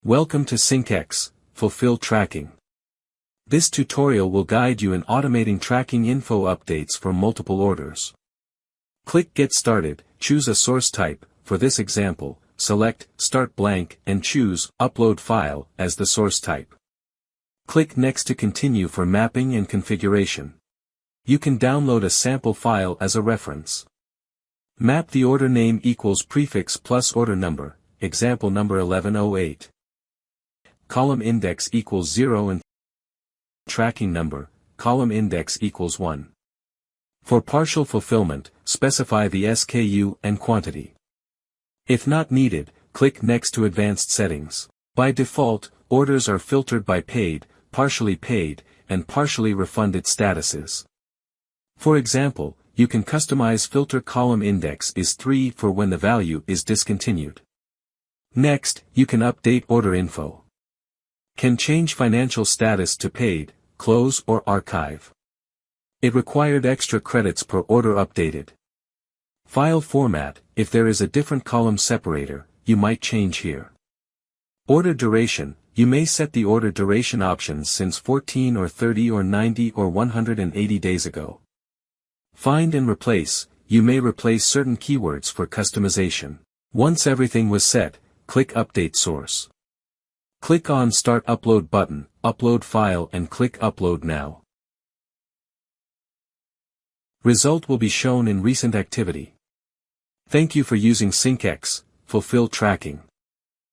Welcome to syncX, Fulfill Tracking. This tutorial will guide you in automating tracking info updates for multiple orders. Click Get Started, choose a source type. For this example, select Start Blank and choose Upload File as the source type. Click Next to continue for mapping and configuration. You can download a sample file as a reference. Map the order name equals prefix plus order number, example number 1108. Column index equals 0 and tracking number, column index equals 1. For partial fulfillment, specify the SKU and quantity. If not needed, click Next to Advanced Settings. By default, orders are filtered by paid, and partially refunded statuses. For example, you can customize filter column index is 3 for when the value is discontinued. Next, you can update order info. Can change financial status to paid, close or archive. It required extra credits per order updated. File format, if there is a different column separator, you might change here. Order duration, you may set the order duration options since 14 or 30 or 90 or 180 days ago. Find and replace, you may replace certain keywords for customization. Once everything was set, click Update Source. Click on Start Upload button, upload file and click Upload Now. Result will be shown in recent activity. Thank you for using syncX, Fulfill Tracking.